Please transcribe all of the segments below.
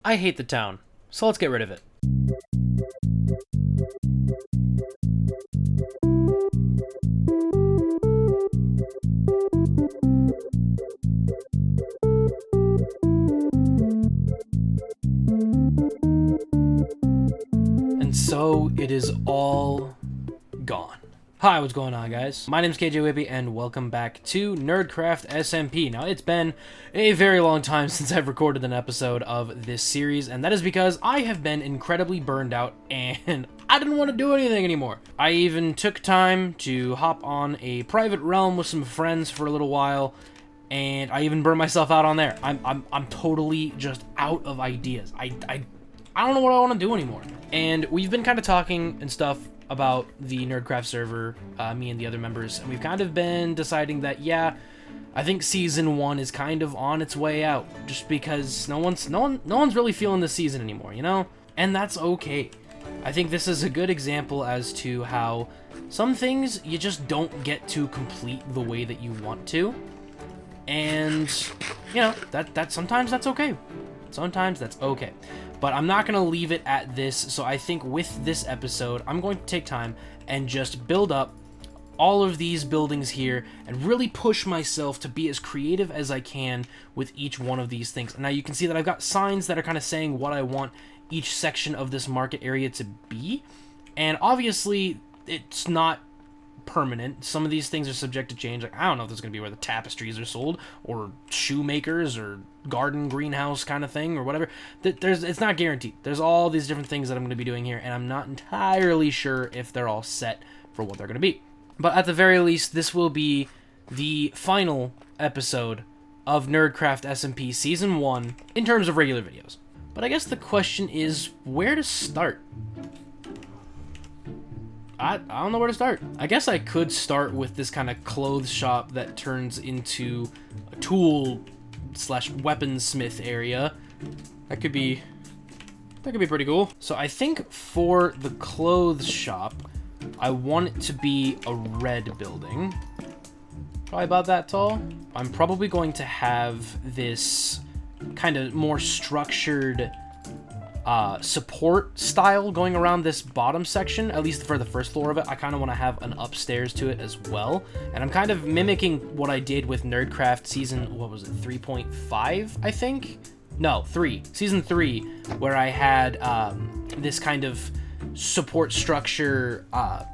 I hate the town, so let's get rid of it. And so it is all gone. Hi, what's going on, guys? My name's Kjwippy, and welcome back to Nerdcraft SMP. Now, it's been a very long time since I've recorded an episode of this series, and that is because I have been incredibly burned out, and I didn't want to do anything anymore. I even took time to hop on a private realm with some friends for a little while, and I even burned myself out on there. I'm totally just out of ideas. I don't know what I want to do anymore. And we've been kind of talking and stuff about the Nerdcraft server, me and the other members, and we've kind of been deciding that, yeah, I think season 1 is kind of on its way out, just because no one's really feeling this season anymore, you know? And that's okay. I think this is a good example as to how some things you just don't get to complete the way that you want to, and you know, that sometimes that's okay. Sometimes that's okay. But I'm not going to leave it at this, so I think with this episode, I'm going to take time and just build up all of these buildings here and really push myself to be as creative as I can with each one of these things. Now you can see that I've got signs that are kind of saying what I want each section of this market area to be, and obviously it's not permanent. Some of these things are subject to change. Like, I don't know if this is going to be where the tapestries are sold, or shoemakers, or garden greenhouse kind of thing, or whatever. It's not guaranteed. There's all these different things that I'm going to be doing here, and I'm not entirely sure if they're all set for what they're going to be. But at the very least, this will be the final episode of Nerdcraft SMP Season 1 in terms of regular videos. But I guess the question is, where to start? I don't know where to start. I guess I could start with this kind of clothes shop that turns into a tool slash weaponsmith area. That could be pretty cool. So I think for the clothes shop, I want it to be a red building. Probably about that tall. I'm probably going to have this kind of more structured support style going around this bottom section, at least for the first floor of it. I kind of want to have an upstairs to it as well, and I'm kind of mimicking what I did with Nerdcraft season, what was it, 3.5, I think? No, 3. Season 3, where I had this kind of support structure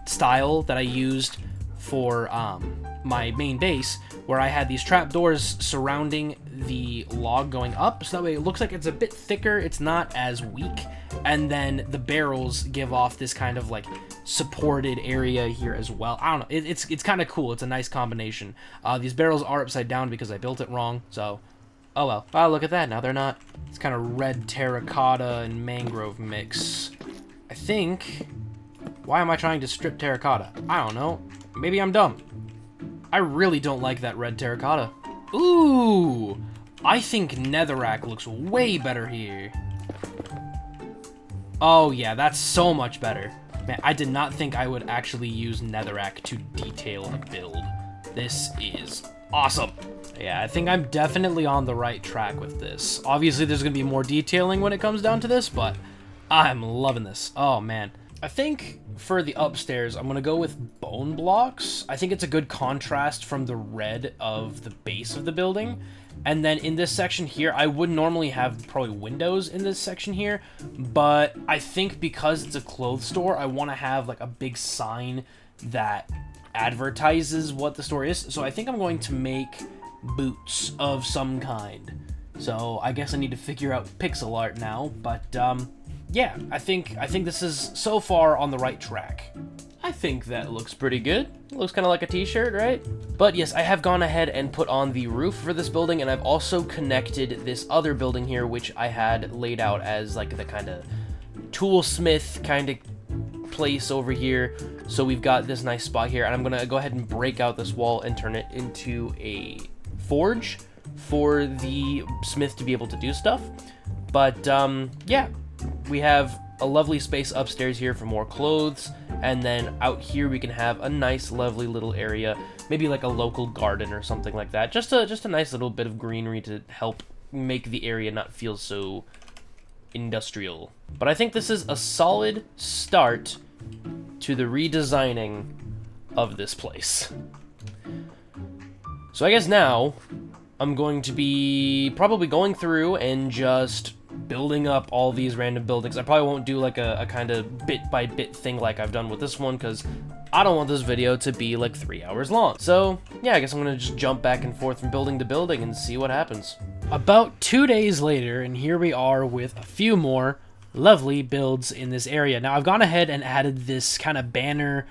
style that I used for my main base, where I had these trapdoors surrounding the log going up, so that way it looks like it's a bit thicker, it's not as weak, and then the barrels give off this kind of like supported area here as well. I don't know, it's kind of cool. It's a nice combination. These barrels are upside down because I built it wrong, so oh well. Oh, look at that, now they're not. It's kind of red terracotta and mangrove mix. I think, why am I trying to strip terracotta? I don't know, maybe I'm dumb. I really don't like that red terracotta. Ooh, I think netherrack looks way better here. Oh yeah, that's so much better. Man, I did not think I would actually use netherrack to detail a build. This is awesome. Yeah, I think I'm definitely on the right track with this. Obviously, there's going to be more detailing when it comes down to this, but I'm loving this. Oh man. I think for the upstairs, I'm going to go with bone blocks. I think it's a good contrast from the red of the base of the building. And then in this section here, I would normally have probably windows in this section here, but I think because it's a clothes store, I want to have like a big sign that advertises what the store is. So I think I'm going to make boots of some kind. So I guess I need to figure out pixel art now, but yeah, I think this is so far on the right track. I think that looks pretty good. It looks kind of like a t-shirt, right? But yes, I have gone ahead and put on the roof for this building, and I've also connected this other building here, which I had laid out as like the kind of toolsmith kind of place over here. So we've got this nice spot here, and I'm gonna go ahead and break out this wall and turn it into a forge for the smith to be able to do stuff. But yeah, we have a lovely space upstairs here for more clothes, and then out here we can have a nice lovely little area, maybe like a local garden or something like that. Just a nice little bit of greenery to help make the area not feel so industrial. But I think this is a solid start to the redesigning of this place. So I guess now I'm going to be probably going through and just building up all these random buildings. I probably won't do like a kind of bit by bit thing like I've done with this one, because I don't want this video to be like 3 hours long. So yeah, I guess I'm gonna just jump back and forth from building to building and see what happens. About 2 days later, and here we are with a few more lovely builds in this area. Now I've gone ahead and added this kind of banner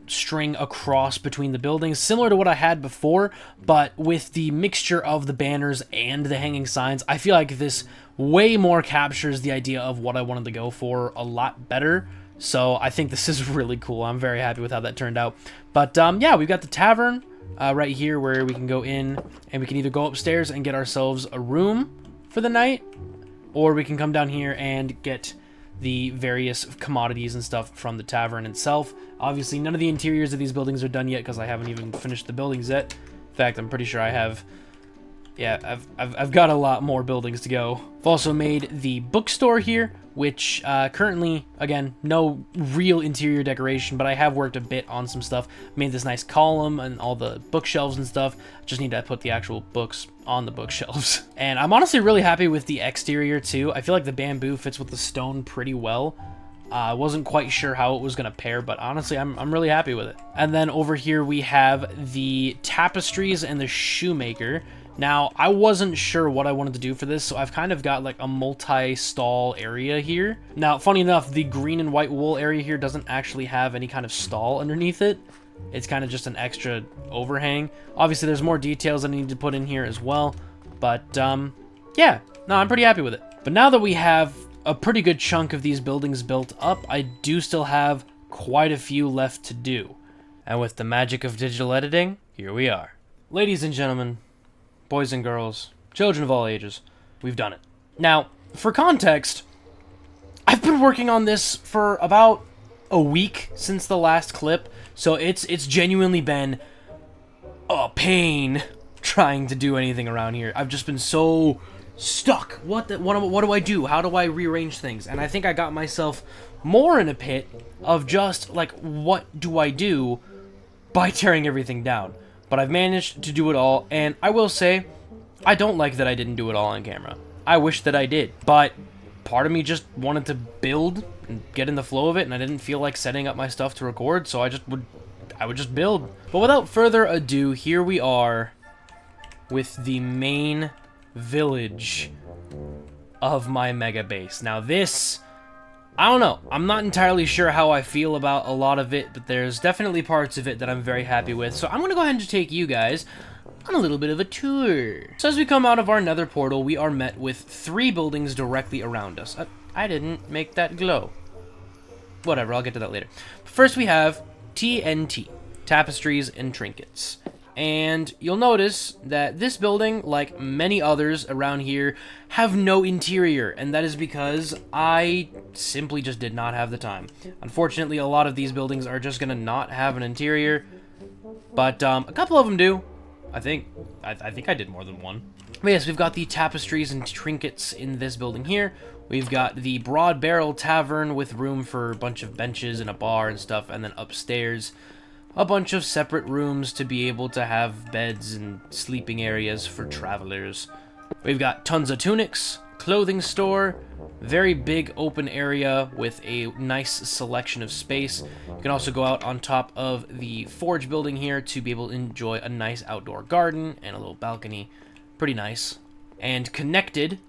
string across between the buildings, similar to what I had before, but with the mixture of the banners and the hanging signs. I feel like this way more captures the idea of what I wanted to go for a lot better. So I think this is really cool. I'm very happy with how that turned out. But yeah, we've got the tavern right here where we can go in and we can either go upstairs and get ourselves a room for the night, or we can come down here and get the various commodities and stuff from the tavern itself. Obviously, none of the interiors of these buildings are done yet because I haven't even finished the buildings yet. In fact, I'm pretty sure I have... Yeah, I've got a lot more buildings to go. I've also made the bookstore here, which currently, again, no real interior decoration, but I have worked a bit on some stuff. Made this nice column and all the bookshelves and stuff. Just need to put the actual books on the bookshelves. And I'm honestly really happy with the exterior too. I feel like the bamboo fits with the stone pretty well. I wasn't quite sure how it was going to pair, but honestly, I'm really happy with it. And then over here we have the tapestries and the shoemaker. Now, I wasn't sure what I wanted to do for this, so I've kind of got like a multi-stall area here. Now, funny enough, the green and white wool area here doesn't actually have any kind of stall underneath it. It's kind of just an extra overhang. Obviously, there's more details I need to put in here as well. But, yeah, no, I'm pretty happy with it. But now that we have a pretty good chunk of these buildings built up, I do still have quite a few left to do. And with the magic of digital editing, here we are. Ladies and gentlemen, boys and girls, children of all ages, we've done it. Now, for context, I've been working on this for about a week since the last clip, so it's genuinely been a pain trying to do anything around here. I've just been so stuck. What do I do? How do I rearrange things? And I think I got myself more in a pit of just, like, what do I do by tearing everything down? But I've managed to do it all, and I will say, I don't like that I didn't do it all on camera. I wish that I did, but part of me just wanted to build and get in the flow of it, and I didn't feel like setting up my stuff to record, so I would just build. But without further ado, here we are with the main village of my mega base. Now this, I don't know. I'm not entirely sure how I feel about a lot of it, but there's definitely parts of it that I'm very happy with. So I'm going to go ahead and take you guys on a little bit of a tour. So as we come out of our nether portal, we are met with 3 buildings directly around us. I didn't make that glow. Whatever, I'll get to that later. First we have TNT, tapestries and trinkets. And you'll notice that this building, like many others around here, have no interior, and that is because I simply just did not have the time. Unfortunately, a lot of these buildings are just gonna not have an interior, but a couple of them do. I think I did more than one. But yes, we've got the tapestries and trinkets in this building here. We've got the Broad Barrel Tavern with room for a bunch of benches and a bar and stuff, and then upstairs, a bunch of separate rooms to be able to have beds and sleeping areas for travelers. We've got tons of tunics, clothing store, very big open area with a nice selection of space. You can also go out on top of the forge building here to be able to enjoy a nice outdoor garden and a little balcony. Pretty nice. And connected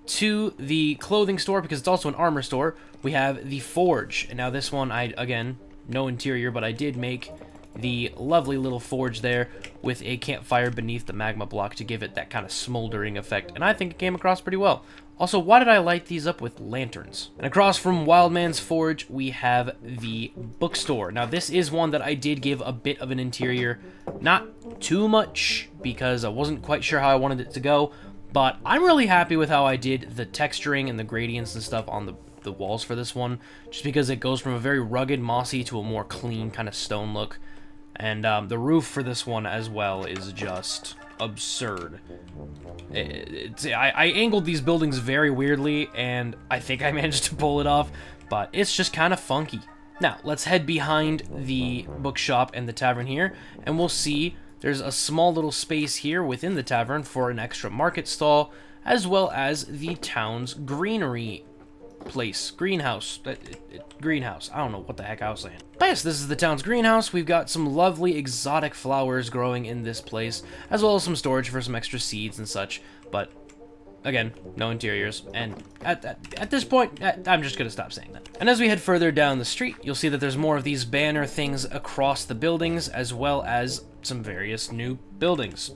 to the clothing store, because it's also an armor store, we have the forge. And now this one, again, no interior, but I did make the lovely little forge there with a campfire beneath the magma block to give it that kind of smoldering effect, and I think it came across pretty well. Also, why did I light these up with lanterns? And across from Wildman's Forge, we have the bookstore. Now, this is one that I did give a bit of an interior, not too much, because I wasn't quite sure how I wanted it to go, but I'm really happy with how I did the texturing and the gradients and stuff on the walls for this one, just because it goes from a very rugged, mossy to a more clean kind of stone look. And the roof for this one as well is just absurd. I angled these buildings very weirdly, and I think I managed to pull it off, but it's just kind of funky. Now, let's head behind the bookshop and the tavern here, and we'll see there's a small little space here within the tavern for an extra market stall, as well as the town's greenery place. Greenhouse. Greenhouse. I don't know what the heck I was saying. But yes, this is the town's greenhouse. We've got some lovely exotic flowers growing in this place, as well as some storage for some extra seeds and such. But again, no interiors. And at this point, I'm just going to stop saying that. And as we head further down the street, you'll see that there's more of these banner things across the buildings, as well as some various new buildings.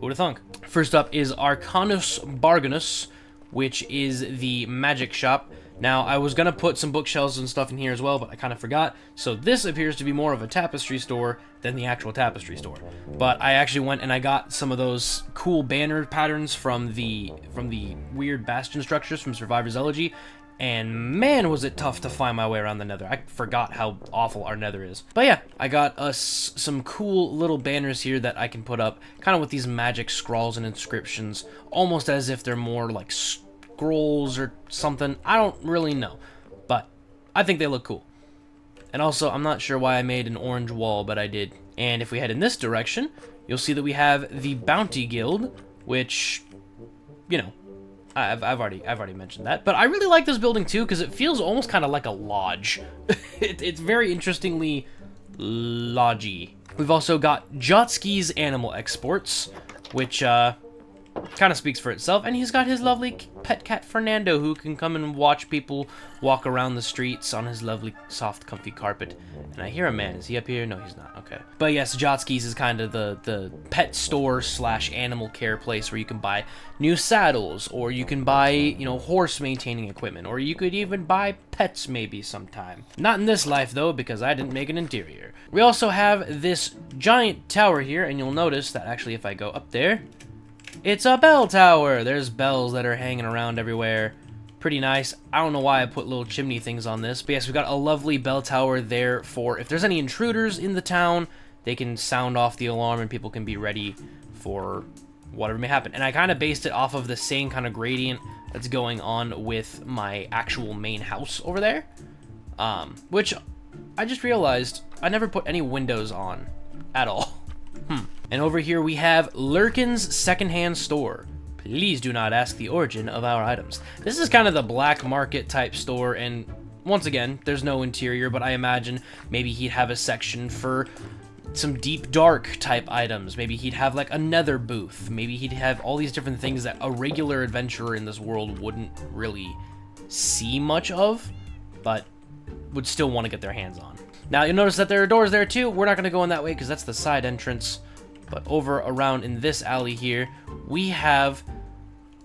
Who'da thunk? First up is Arcanus Barganus, which is the magic shop. Now, I was going to put some bookshelves and stuff in here as well, but I kind of forgot. So this appears to be more of a tapestry store than the actual tapestry store. But I actually went and I got some of those cool banner patterns from the weird bastion structures from Survivor's Elegy. And man, was it tough to find my way around the nether. I forgot how awful our nether is. But yeah, I got us some cool little banners here that I can put up, kind of with these magic scrawls and inscriptions, almost as if they're more like scrolls or something. I don't really know, but I think they look cool. And also, I'm not sure why I made an orange wall, but I did. And if we head in this direction, you'll see that we have the Bounty Guild, which, you know, I've already mentioned that, but I really like this building too because it feels almost kind of like a lodge. It's very interestingly lodgy. We've also got Jotski's Animal Exports, which kind of speaks for itself, and he's got his lovely pet cat Fernando, who can come and watch people walk around the streets on his lovely soft comfy carpet. And I hear a man. Is he up here? No, he's not. Okay. But yes, Jotski's is kind of the pet store slash animal care place where you can buy new saddles, or you can buy, you know, horse maintaining equipment, or you could even buy pets maybe sometime. Not in this life though, because I didn't make an interior. We also have this giant tower here, and you'll notice that actually if I go up there, it's a bell tower. There's bells that are hanging around everywhere. Pretty nice. I don't know why I put little chimney things on this, but yes, we've got a lovely bell tower there for if there's any intruders in the town, they can sound off the alarm and people can be ready for whatever may happen. And I kind of based it off of the same kind of gradient that's going on with my actual main house over there, which I just realized I never put any windows on at all. And over here we have Lurkin's Secondhand Store. Please do not ask the origin of our items. This is kind of the black market type store, and once again, there's no interior, but I imagine maybe he'd have a section for some deep dark type items. Maybe he'd have like a nether booth. Maybe he'd have all these different things that a regular adventurer in this world wouldn't really see much of, but would still want to get their hands on. Now, you'll notice that there are doors there too. We're not going to go in that way because that's the side entrance. But over around in this alley here, we have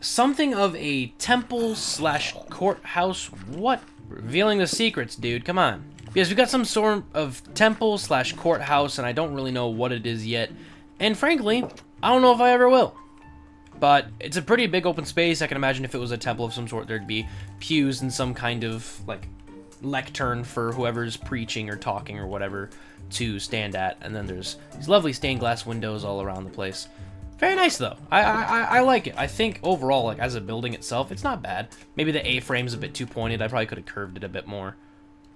something of a temple slash courthouse. What? Revealing the secrets, dude. Come on. Yes, we got some sort of temple slash courthouse, and I don't really know what it is yet. And frankly, I don't know if I ever will. But it's a pretty big open space. I can imagine if it was a temple of some sort, there'd be pews and some kind of, like, lectern for whoever's preaching or talking or whatever to stand at, and then there's these lovely stained glass windows all around the place. Very nice though. I like it. I think overall, like as a building itself, it's not bad. Maybe the A-frame's a bit too pointed. I probably could have curved it a bit more,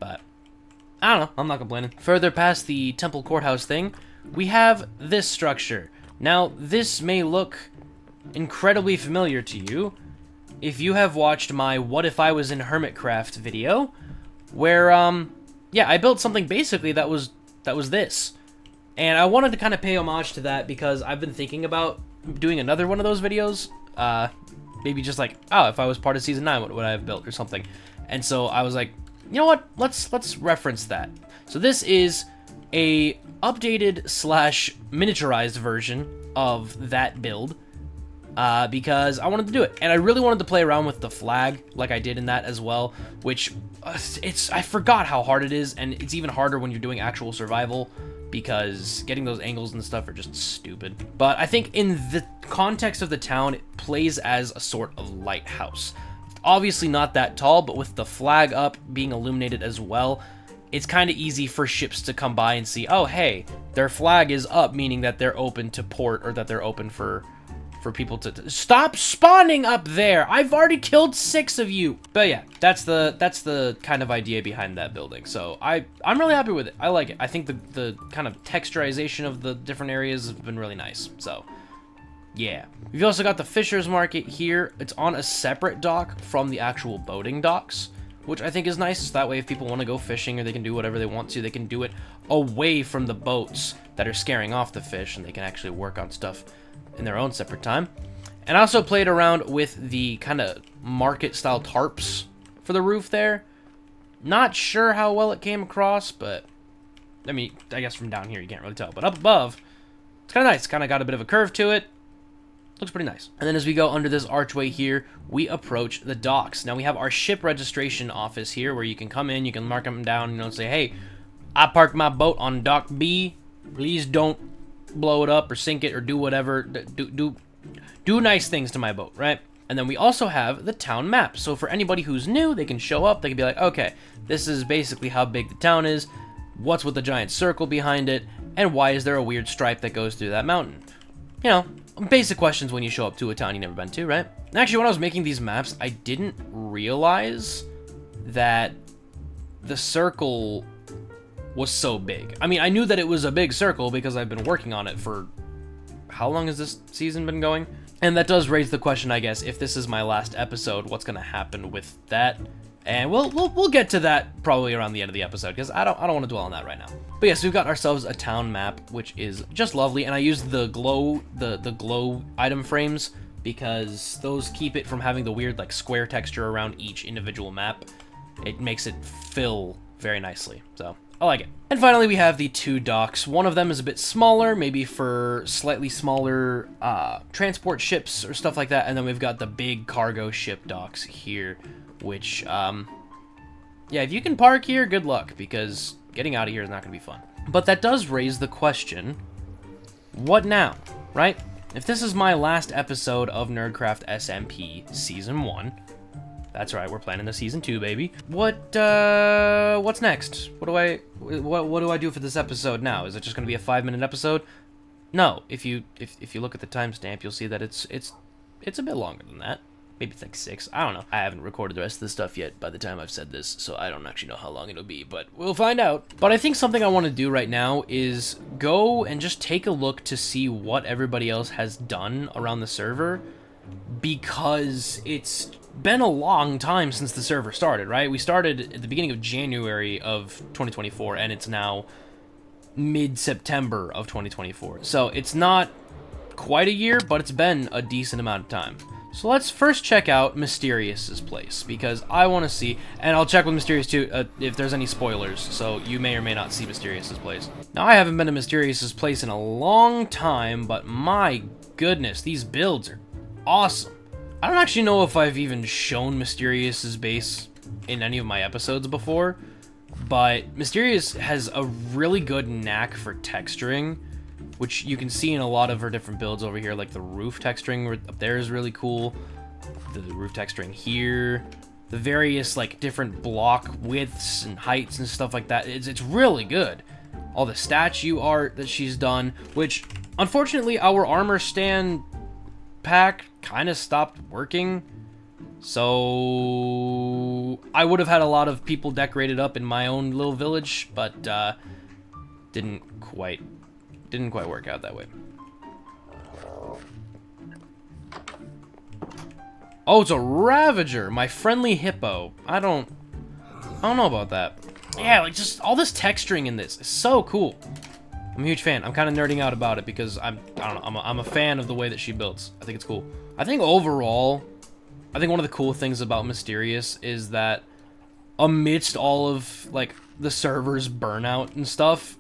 but I don't know. I'm not complaining. Further past the temple courthouse thing, we have this structure. Now, this may look incredibly familiar to you if you have watched my What If I Was in Hermitcraft video, where yeah, I built something basically that was this. And I wanted to kind of pay homage to that because I've been thinking about doing another one of those videos. Maybe just like, oh, if I was part of Season 9, what would I have built or something? And so I was like, you know what? Let's reference that. So this is a updated slash miniaturized version of that build because I wanted to do it. And I really wanted to play around with the flag like I did in that as well, which I forgot how hard it is, and it's even harder when you're doing actual survival because getting those angles and stuff are just stupid. But I think in the context of the town, it plays as a sort of lighthouse. Obviously not that tall, but with the flag up being illuminated as well, it's kind of easy for ships to come by and see, oh, hey, their flag is up, meaning that they're open to port, or that they're open for people to stop spawning up there. I've already killed 6 of you. But yeah, that's the kind of idea behind that building. So I'm really happy with it. I like it. I think the kind of texturization of the different areas has been really nice. So yeah. We've also got the Fisher's Market here. It's on a separate dock from the actual boating docks, which I think is nice. So that way if people want to go fishing or they can do whatever they want to, they can do it away from the boats that are scaring off the fish, and they can actually work on stuff in their own separate time. And I also played around with the kind of market style tarps for the roof there. Not sure how well it came across, but I mean, I guess from down here you can't really tell, but up above it's kind of nice. Kind of got a bit of a curve to it. Looks pretty nice. And then as we go under this archway here, we approach the docks. Now we have our ship registration office here where you can come in, you can mark them down, you know, and say, hey, I parked my boat on dock B. Please don't blow it up or sink it or do whatever. Do nice things to my boat, right? And then we also have the town map. So for anybody who's new, they can show up. They can be like, okay, this is basically how big the town is. What's with the giant circle behind it? And why is there a weird stripe that goes through that mountain? You know, basic questions when you show up to a town you've never been to, right? And actually, when I was making these maps, I didn't realize that the circle was so big. I mean, I knew that it was a big circle because I've been working on it for... How long has this season been going? And that does raise the question, I guess, if this is my last episode, what's going to happen with that? And we'll get to that probably around the end of the episode, because I don't want to dwell on that right now. But yes, we've got ourselves a town map, which is just lovely, and I used the glow item frames because those keep it from having the weird like square texture around each individual map. It makes it fill very nicely, so I like it. And finally, we have the 2 docks. One of them is a bit smaller, maybe for slightly smaller transport ships or stuff like that, and then we've got the big cargo ship docks here, which, yeah, if you can park here, good luck, because getting out of here is not going to be fun. But that does raise the question, what now, right? If this is my last episode of Nerdcraft SMP Season 1, that's right, we're planning the Season 2, baby. What's next? What do I do for this episode now? Is it just going to be a 5-minute episode? No, if you look at the timestamp, you'll see that it's a bit longer than that. Maybe it's like 6. I don't know. I haven't recorded the rest of this stuff yet by the time I've said this, so I don't actually know how long it'll be, but we'll find out. But I think something I want to do right now is go and just take a look to see what everybody else has done around the server, because it's been a long time since the server started, right? We started at the beginning of January of 2024, and it's now mid-September of 2024. So it's not quite a year, but it's been a decent amount of time. So let's first check out Mysterious's place, because I want to see, and I'll check with Mysterious too if there's any spoilers, so you may or may not see Mysterious's place. Now, I haven't been to Mysterious's place in a long time, but my goodness, these builds are awesome. I don't actually know if I've even shown Mysterious's base in any of my episodes before, but Mysterious has a really good knack for texturing, which you can see in a lot of her different builds over here, like the roof texturing up there is really cool. The roof texturing here, the various like different block widths and heights and stuff like that. It's really good. All the statue art that she's done, which unfortunately our armor stand pack kind of stopped working. So I would have had a lot of people decorated up in my own little village, but didn't quite work out that way. Oh, it's a Ravager, my friendly hippo. I don't know about that. Yeah, like just all this texturing in this is so cool. I'm a huge fan. I'm kind of nerding out about it because I don't know, I'm a fan of the way that she builds. I think it's cool. I think overall, I think one of the cool things about Mysterious is that amidst all of like the server's burnout and stuff,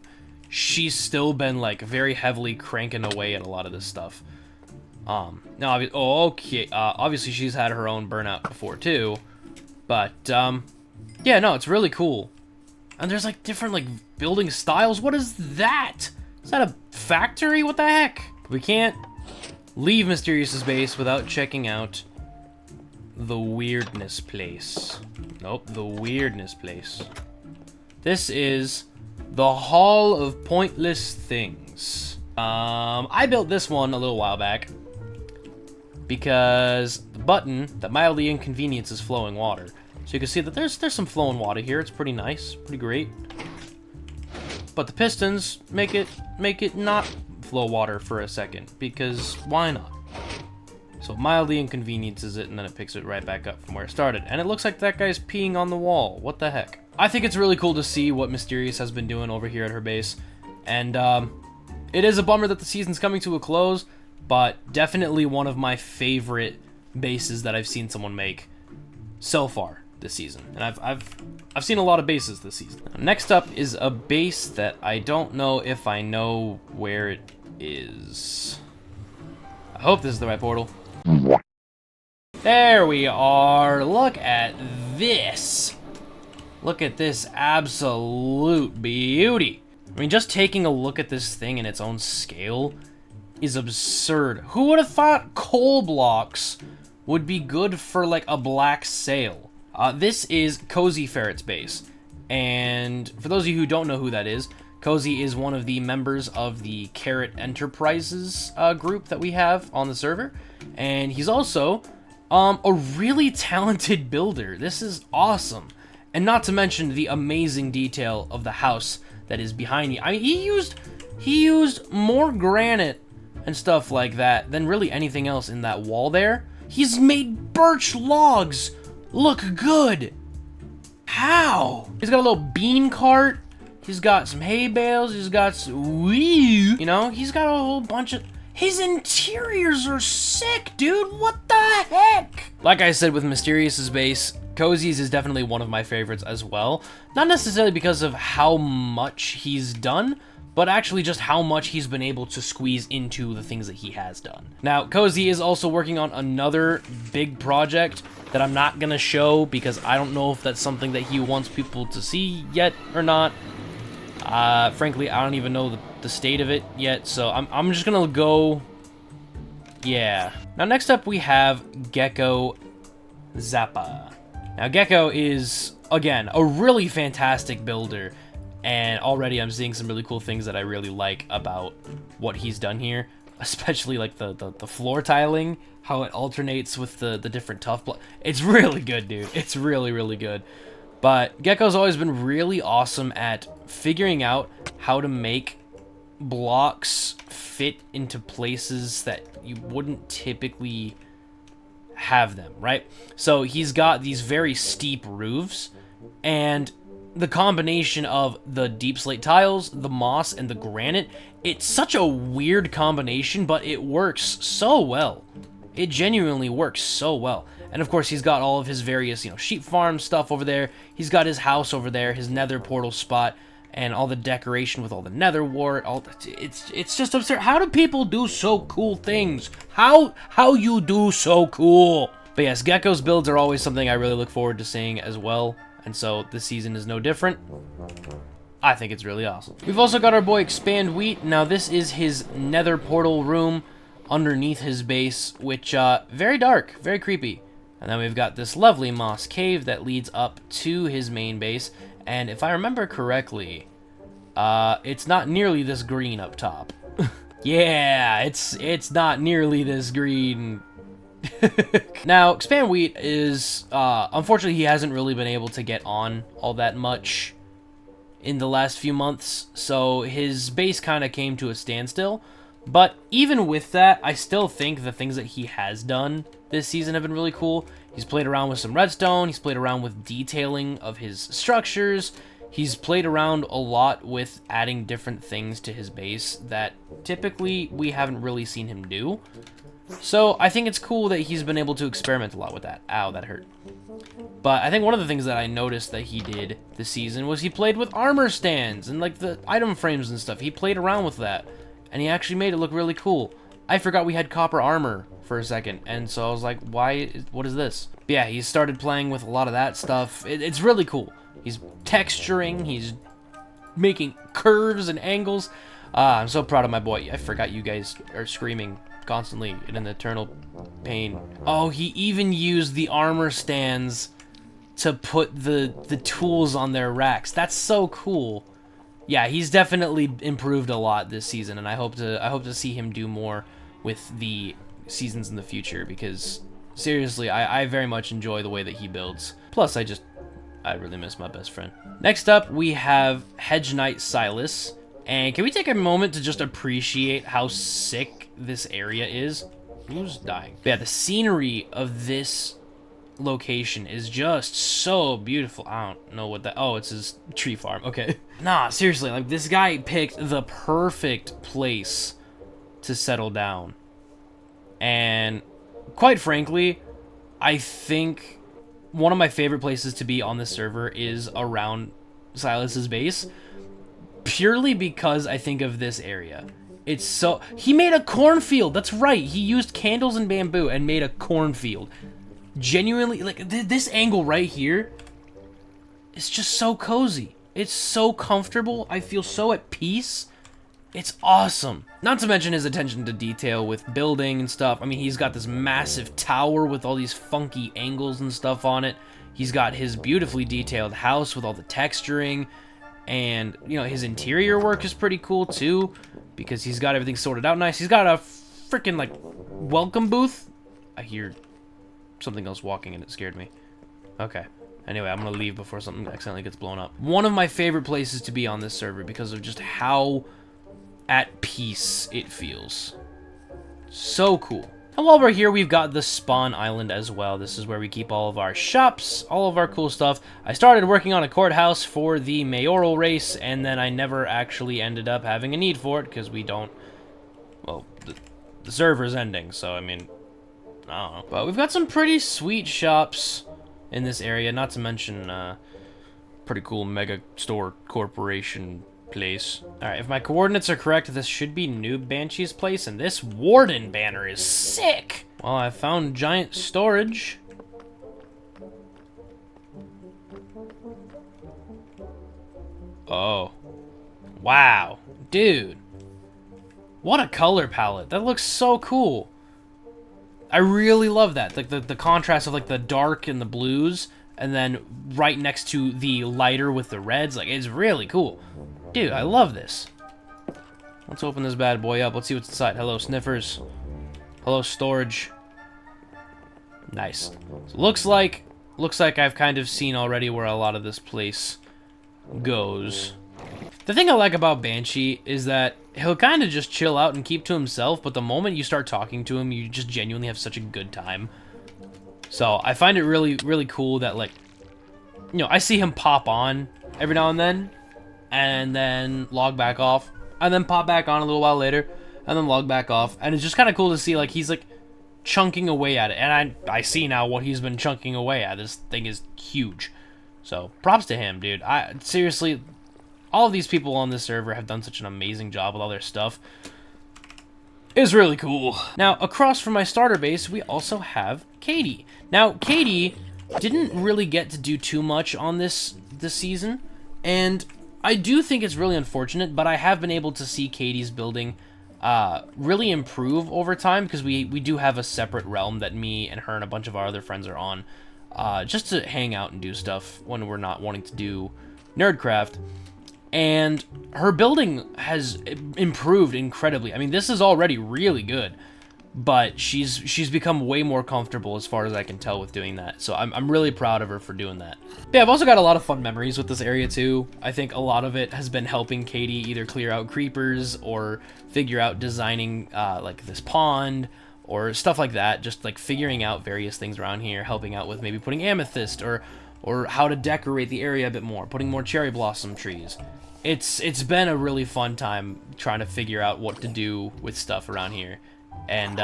she's still been like very heavily cranking away at a lot of this stuff. Now, obviously she's had her own burnout before too, but yeah, no, it's really cool. And there's like different like building styles. What is that? Is that a factory? What the heck? We can't leave Mysterious's base without checking out the weirdness place. Nope, the weirdness place. This is the Hall of Pointless Things. I built this one a little while back because the button that mildly inconveniences flowing water. So you can see that there's some flowing water here. It's pretty nice, pretty great. But the pistons make it not flow water for a second, because why not? So it mildly inconveniences it, and then it picks it right back up from where it started. And it looks like that guy's peeing on the wall. What the heck? I think it's really cool to see what Mysterious has been doing over here at her base. And it is a bummer that the season's coming to a close, but definitely one of my favorite bases that I've seen someone make so far this season. And I've seen a lot of bases this season. Next up is a base that I don't know if I know where it is. I hope this is the right portal. There we are. Look at this. Look at this absolute beauty. I mean, just taking a look at this thing in its own scale is absurd. Who would have thought coal blocks would be good for like a black sail? This is Cozy Ferret's base, and for those of you who don't know who that is, Cozy is one of the members of the Carrot Enterprises group that we have on the server, and he's also a really talented builder. This is awesome, and not to mention the amazing detail of the house that is behind you. I mean, he used more granite and stuff like that than really anything else in that wall there. He's made birch logs look good. How? He's got a little bean cart. He's got some hay bales. He's got some, you know, he's got a whole bunch of, his interiors are sick, dude. What the heck? Like I said with Mysterious's base, Cozy's is definitely one of my favorites as well. Not necessarily because of how much he's done, but actually just how much he's been able to squeeze into the things that he has done. Now, Cozy is also working on another big project that I'm not gonna show because I don't know if that's something that he wants people to see yet or not. Frankly, I don't even know the state of it yet, so I'm just gonna go, yeah. Now, next up we have Gecko Zappa. Now, Gecko is, again, a really fantastic builder, and already I'm seeing some really cool things that I really like about what he's done here, especially like the floor tiling, how it alternates with the different tough blocks. It's really good, dude. It's really, really good. But Gecko's always been really awesome at figuring out how to make blocks fit into places that you wouldn't typically have them, right? So he's got these very steep roofs, and the combination of the deep slate tiles, the moss, and the granite, it's such a weird combination, but it works so well. It genuinely works so well. And of course, he's got all of his various, you know, sheep farm stuff over there. He's got his house over there, his nether portal spot, and all the decoration with all the nether wart. It's just absurd. How do people do so cool things? How you do so cool? But yes, Gecko's builds are always something I really look forward to seeing as well. And so this season is no different. I think it's really awesome. We've also got our boy ExpandWheat. Now this is his nether portal room underneath his base, which very dark, very creepy. And then we've got this lovely moss cave that leads up to his main base. And if I remember correctly, it's not nearly this green up top. Yeah, it's not nearly this green. Now, ExpandWheat is, unfortunately, he hasn't really been able to get on all that much in the last few months, so his base kind of came to a standstill. But even with that, I still think the things that he has done this season have been really cool. He's played around with some redstone, he's played around with detailing of his structures, he's played around a lot with adding different things to his base that typically we haven't really seen him do. So I think it's cool that he's been able to experiment a lot with that. Ow, that hurt. But I think one of the things that I noticed that he did this season was he played with armor stands and like the item frames and stuff. He played around with that, and he actually made it look really cool. I forgot we had copper armor for a second, and so I was like, what is this? But yeah, he started playing with a lot of that stuff. It's really cool. He's texturing, he's making curves and angles. I'm so proud of my boy. I forgot you guys are screaming constantly in an eternal pain. Oh, he even used the armor stands to put the tools on their racks. That's so cool. Yeah, he's definitely improved a lot this season, and I hope to see him do more with the seasons in the future, because seriously, I very much enjoy the way that he builds. Plus, I really miss my best friend. Next up, we have Hedge Knight Silas. And can we take a moment to just appreciate how sick this area is? Who's dying? But yeah, the scenery of this location is just so beautiful. I don't know what that... Oh, it's his tree farm. Okay. Nah, seriously, like, this guy picked the perfect place to settle down. And quite frankly, I think one of my favorite places to be on this server is around Silas's base, purely because I think of this area. It's so... He made a cornfield! That's right! He used candles and bamboo and made a cornfield. Genuinely, like, this angle right here is just so cozy. It's so comfortable. I feel so at peace. It's awesome. Not to mention his attention to detail with building and stuff. I mean, he's got this massive tower with all these funky angles and stuff on it. He's got his beautifully detailed house with all the texturing. And, you know, his interior work is pretty cool, too, because he's got everything sorted out nice. He's got a freaking, like, welcome booth. I hear something else walking, and it scared me. Okay. Anyway, I'm going to leave before something accidentally gets blown up. One of my favorite places to be on this server because of just how at peace it feels. So cool. And while we're here, we've got the spawn island as well. This is where we keep all of our shops, all of our cool stuff. I started working on a courthouse for the mayoral race, and then I never actually ended up having a need for it, because we don't... Well, the server's ending, so, I mean, I don't know. But we've got some pretty sweet shops in this area, not to mention pretty cool mega store corporation place. Alright, if my coordinates are correct, this should be Noob Banshee's place, and this Warden banner is sick! Well, I found giant storage. Oh. Wow. Dude. What a color palette. That looks so cool. I really love that. Like, the contrast of, like, the dark and the blues, and then right next to the lighter with the reds. Like, it's really cool. Dude, I love this. Let's open this bad boy up. Let's see what's inside. Hello, sniffers. Hello, storage. Nice. So looks like I've kind of seen already where a lot of this place goes. The thing I like about Banshee is that he'll kind of just chill out and keep to himself, but the moment you start talking to him, you just genuinely have such a good time. So I find it really, really cool that, like, you know, I see him pop on every now and then log back off, and then pop back on a little while later, and then log back off, and it's just kind of cool to see, like, he's, like, chunking away at it, and I see now what he's been chunking away at. This thing is huge, so props to him, dude. Seriously, all of these people on this server have done such an amazing job with all their stuff. It's really cool. Now, across from my starter base, we also have Katie. Now, Katie didn't really get to do too much on this season, and I do think it's really unfortunate, but I have been able to see Katie's building really improve over time, because we do have a separate realm that me and her and a bunch of our other friends are on, just to hang out and do stuff when we're not wanting to do Nerdcraft. And her building has improved incredibly. I mean, this is already really good, but she's become way more comfortable as far as I can tell with doing that. So I'm really proud of her for doing that. But yeah, I've also got a lot of fun memories with this area too. I think a lot of it has been helping Katie either clear out creepers or figure out designing like this pond or stuff like that. Just like figuring out various things around here, helping out with maybe putting amethyst or how to decorate the area a bit more, putting more cherry blossom trees. It's been a really fun time trying to figure out what to do with stuff around here. And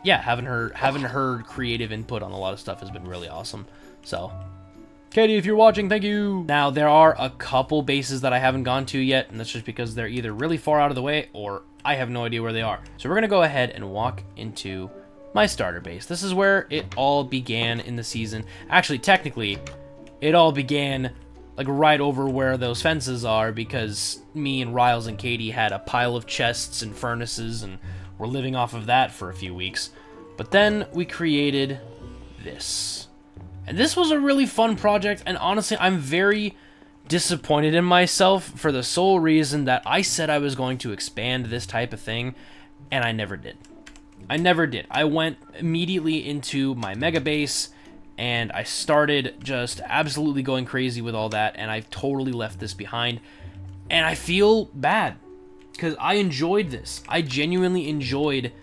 yeah, having her creative input on a lot of stuff has been really awesome. So, Katie, if you're watching, thank you. Now, there are a couple bases that I haven't gone to yet, and that's just because they're either really far out of the way or I have no idea where they are. So we're gonna go ahead and walk into my starter base. This is where it all began in the season. Actually, technically, it all began like right over where those fences are, because me and Riles and Katie had a pile of chests and furnaces and we're living off of that for a few weeks. But then we created this. And this was a really fun project, and honestly, I'm very disappointed in myself for the sole reason that I said I was going to expand this type of thing, and I never did. I never did. I went immediately into my megabase, and I started just absolutely going crazy with all that, and I've totally left this behind. And I feel bad, because I enjoyed this. I genuinely enjoyed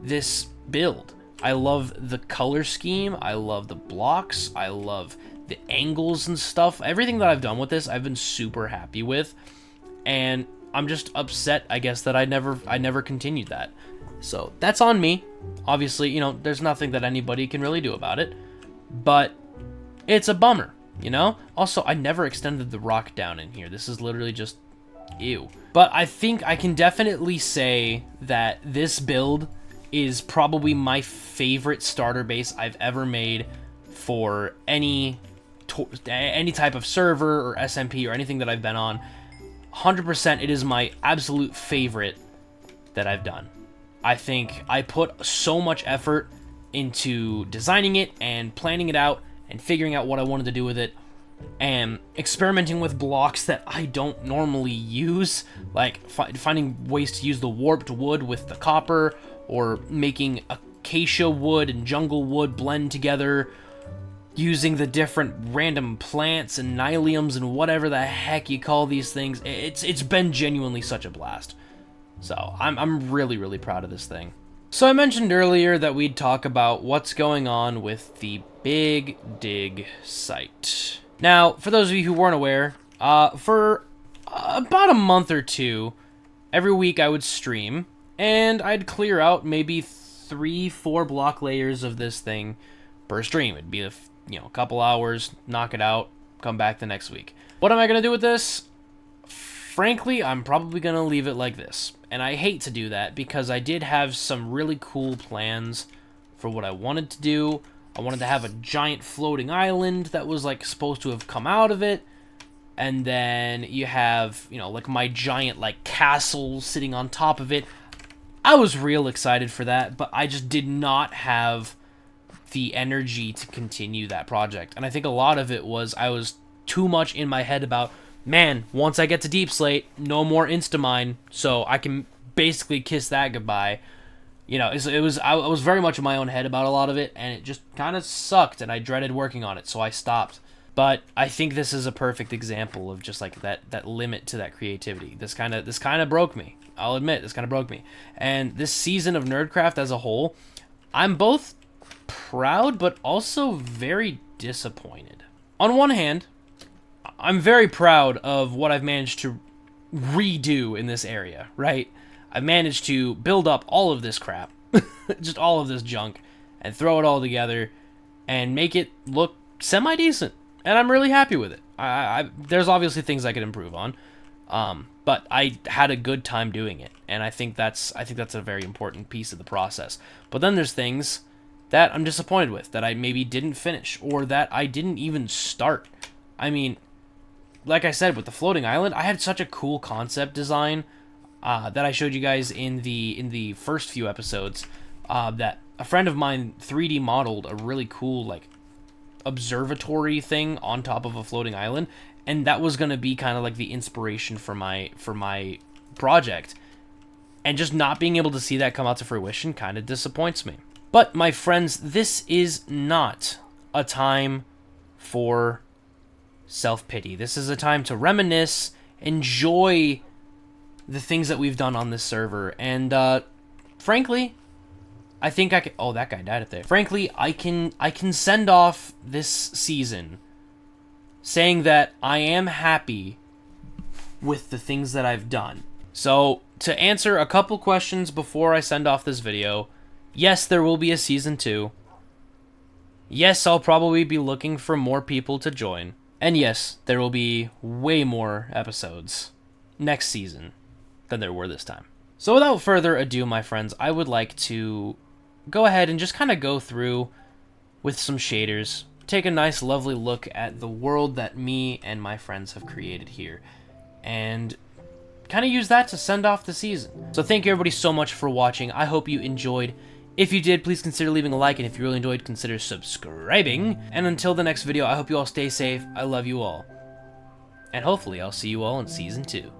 this build. I love the color scheme, I love the blocks, I love the angles and stuff. Everything that I've done with this, I've been super happy with. And I'm just upset, I guess, that I never continued that. So that's on me. Obviously, you know, there's nothing that anybody can really do about it. But it's a bummer, you know? Also, I never extended the rock down in here. This is literally just ew. But I think I can definitely say that this build is probably my favorite starter base I've ever made for any type of server or SMP or anything that I've been on. 100% it is my absolute favorite that I've done. I think I put so much effort into designing it and planning it out and figuring out what I wanted to do with it and experimenting with blocks that I don't normally use, like finding ways to use the warped wood with the copper, or making acacia wood and jungle wood blend together, using the different random plants and nyliums and whatever the heck you call these things. It's been genuinely such a blast. So I'm really, really proud of this thing. So I mentioned earlier that we'd talk about what's going on with the Big Dig site. Now, for those of you who weren't aware, for about a month or two, every week I would stream, and I'd clear out maybe 3-4 block layers of this thing per stream. It'd be a couple hours, knock it out, come back the next week. What am I going to do with this? Frankly, I'm probably going to leave it like this. And I hate to do that because I did have some really cool plans for what I wanted to do. I wanted to have a giant floating island that was like supposed to have come out of it. And then you have, like my giant like castle sitting on top of it. I was real excited for that, but I just did not have the energy to continue that project. And I think a lot of it was I was too much in my head about, man, once I get to Deep Slate, no more Instamine, so I can basically kiss that goodbye. I was very much in my own head about a lot of it, and it just kind of sucked, and I dreaded working on it, so I stopped. But I think this is a perfect example of just like that limit to that creativity. This kind of broke me. I'll admit, this kind of broke me. And this season of Nerdcraft as a whole, I'm both proud but also very disappointed. On one hand, I'm very proud of what I've managed to redo in this area, right? I've managed to build up all of this crap, just all of this junk, and throw it all together and make it look semi-decent. And I'm really happy with it. There's obviously things I could improve on, but I had a good time doing it, and I think that's a very important piece of the process. But then there's things that I'm disappointed with, that I maybe didn't finish, or that I didn't even start. I mean, like I said, with the floating island, I had such a cool concept design that I showed you guys in the first few episodes, that a friend of mine 3D modeled a really cool like observatory thing on top of a floating island, and that was going to be kind of like the inspiration for my project. And just not being able to see that come out to fruition kind of disappoints me. But my friends, this is not a time for self-pity. This is a time to reminisce, enjoy the things that we've done on this server, and frankly, I think I can... Oh, that guy died up there. Frankly, I can send off this season saying that I am happy with the things that I've done. So, to answer a couple questions before I send off this video, yes, there will be a Season 2. Yes, I'll probably be looking for more people to join. And yes, there will be way more episodes next season than there were this time. So without further ado, my friends, I would like to go ahead and just kind of go through with some shaders, take a nice lovely look at the world that me and my friends have created here, and kind of use that to send off the season. So thank you everybody so much for watching. I hope you enjoyed If you did, please consider leaving a like, and if you really enjoyed, consider subscribing. And until the next video, I hope you all stay safe. I love you all. And hopefully I'll see you all in Season 2.